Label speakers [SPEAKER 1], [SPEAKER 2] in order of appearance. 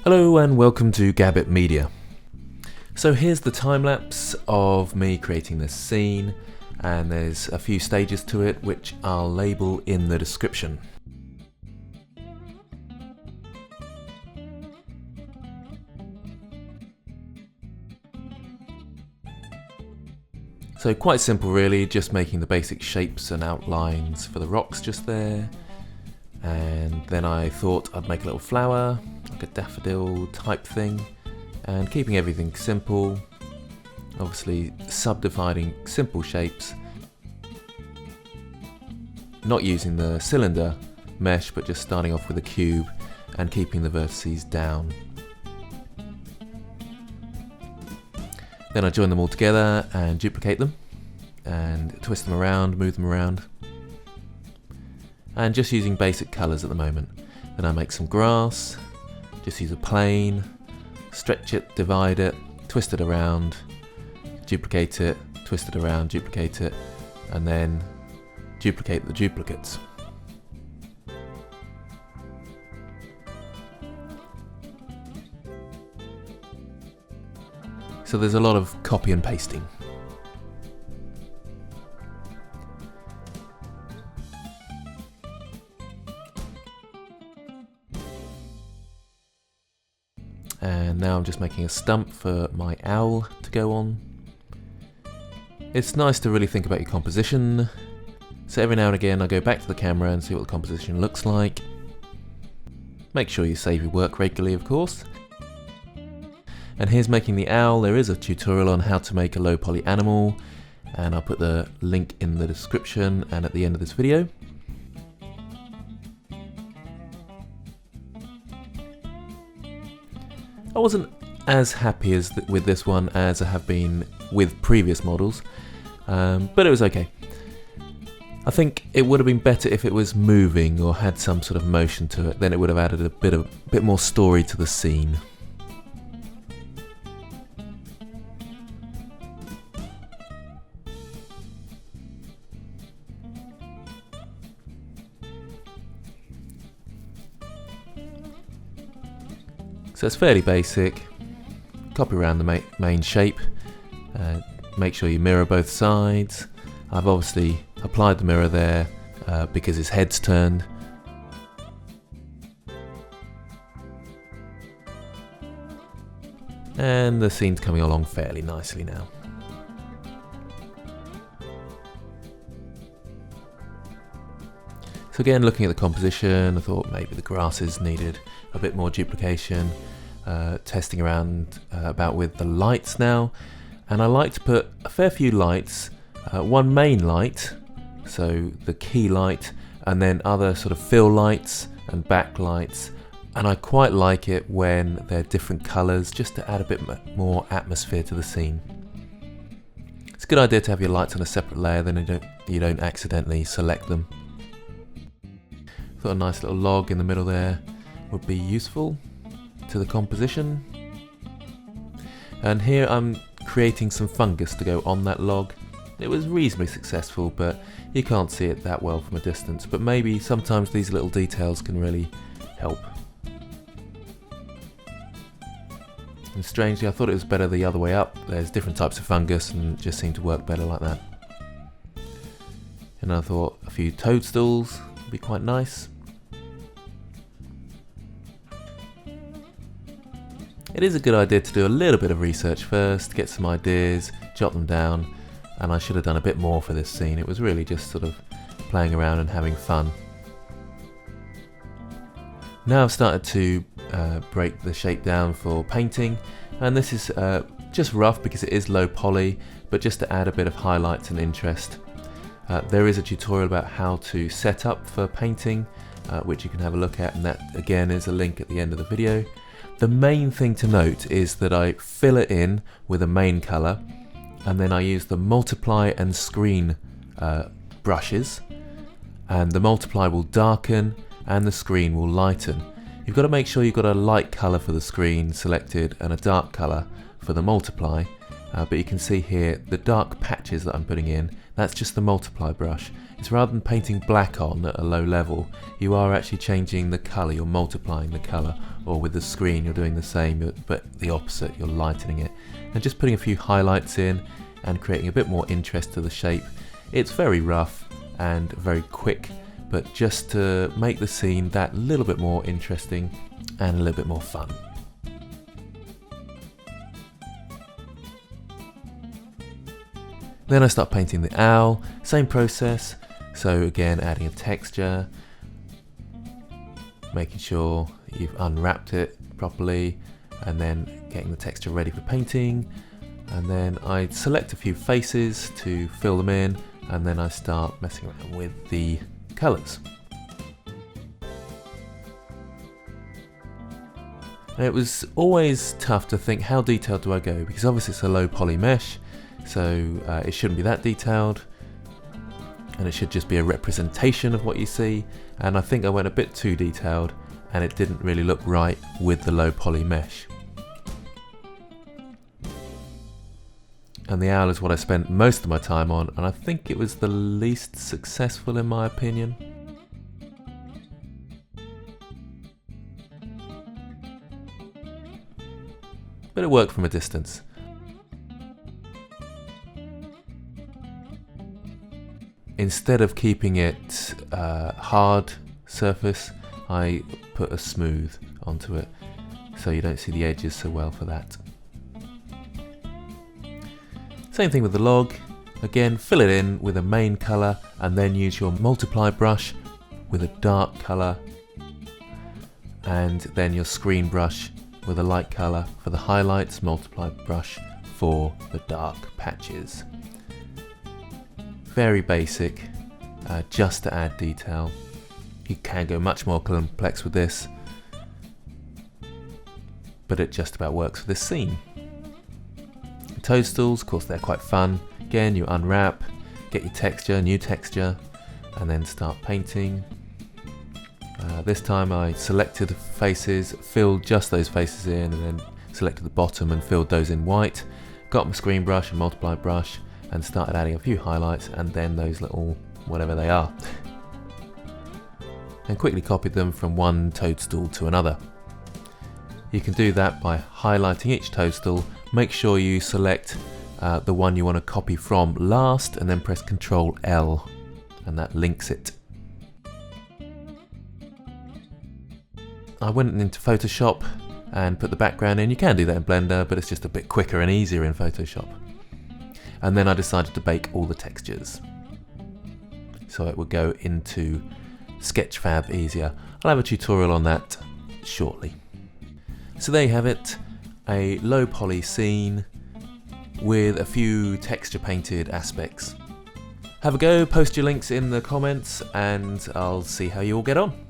[SPEAKER 1] Hello and welcome to Gabbitt Media. So here's the time-lapse of me creating this scene, and there's a few stages to it which I'll label in the description. So quite simple really, just making the basic shapes and outlines for the rocks just there. And then I thought I'd make a little flower, like a daffodil type thing, and keeping everything simple, obviously subdividing simple shapes, not using the cylinder mesh but just starting off with a cube and keeping the vertices down. Then I join them all together and duplicate them and twist them around, move them around, and just using basic colours at the moment. Then I make some grass, just use a plane, stretch it, divide it, twist it around, duplicate it, twist it around, duplicate it, and then duplicate the duplicates. So there's a lot of copy and pasting. And now I'm just making a stump for my owl to go on. It's nice to really think about your composition. So every now and again I go back to the camera and see what the composition looks like. Make sure you save your work regularly, of course. And here's making the owl. There is a tutorial on how to make a low poly animal, and I'll put the link in the description and at the end of this video. I wasn't as happy with this one as I have been with previous models, but it was okay. I think it would have been better if it was moving or had some sort of motion to it. Then it would have added a bit more story to the scene. So it's fairly basic. Copy around the main shape. Make sure you mirror both sides. I've obviously applied the mirror there because his head's turned. And the scene's coming along fairly nicely now. So again, looking at the composition, I thought maybe the grasses needed a bit more duplication. Testing around about with the lights now, and I like to put a fair few lights, one main light, so the key light, and then other sort of fill lights and backlights, and I quite like it when they're different colours just to add a bit more atmosphere to the scene. It's a good idea to have your lights on a separate layer, then you don't accidentally select them. Thought a nice little log in the middle there would be useful to the composition. And here I'm creating some fungus to go on that log. It was reasonably successful, but you can't see it that well from a distance, but maybe sometimes these little details can really help. And strangely, I thought it was better the other way up. There's different types of fungus and it just seemed to work better like that. And I thought a few toadstools would be quite nice. It is a good idea to do a little bit of research first, get some ideas, jot them down, and I should have done a bit more for this scene. It was really just sort of playing around and having fun. Now I've started to break the shape down for painting, and this is just rough because it is low poly, but just to add a bit of highlights and interest. There is a tutorial about how to set up for painting, which you can have a look at, and that again is a link at the end of the video. The main thing to note is that I fill it in with a main colour, and then I use the multiply and screen brushes, and the multiply will darken and the screen will lighten. You've got to make sure you've got a light colour for the screen selected and a dark colour for the multiply, but you can see here the dark patches that I'm putting in, that's just the multiply brush. It's rather than painting black on at a low level, you are actually changing the colour, you're multiplying the colour, or with the screen you're doing the same, but the opposite, you're lightening it. And just putting a few highlights in and creating a bit more interest to the shape. It's very rough and very quick, but just to make the scene that little bit more interesting and a little bit more fun. Then I start painting the owl, same process, so again adding a texture, making sure you've unwrapped it properly, and then getting the texture ready for painting. And then I select a few faces to fill them in, and then I start messing around with the colours. And it was always tough to think, how detailed do I go, because obviously it's a low poly mesh, so it shouldn't be that detailed, and it should just be a representation of what you see. And I think I went a bit too detailed, and it didn't really look right with the low poly mesh. And the owl is what I spent most of my time on, and I think it was the least successful in my opinion. But it worked from a distance. Instead of keeping it hard surface, I put a smooth onto it, so you don't see the edges so well for that. Same thing with the log. Again, fill it in with a main colour and then use your multiply brush with a dark colour, and then your screen brush with a light colour for the highlights, multiply brush for the dark patches. Very basic, just to add detail. You can go much more complex with this, but it just about works for this scene. Toadstools, of course, they're quite fun. Again, you unwrap, get your texture, new texture, and then start painting. This time I selected faces, filled just those faces in, and then selected the bottom and filled those in white. Got my screen brush and multiply brush and started adding a few highlights, and then those little whatever they are. And quickly copied them from one toadstool to another. You can do that by highlighting each toadstool. Make sure you select the one you want to copy from last, and then press Ctrl L, and that links it. I went into Photoshop and put the background in. You can do that in Blender, but it's just a bit quicker and easier in Photoshop. And then I decided to bake all the textures, so it would go into Sketchfab easier. I'll have a tutorial on that shortly. So there you have it, a low poly scene with a few texture painted aspects. Have a go, post your links in the comments, and I'll see how you all get on.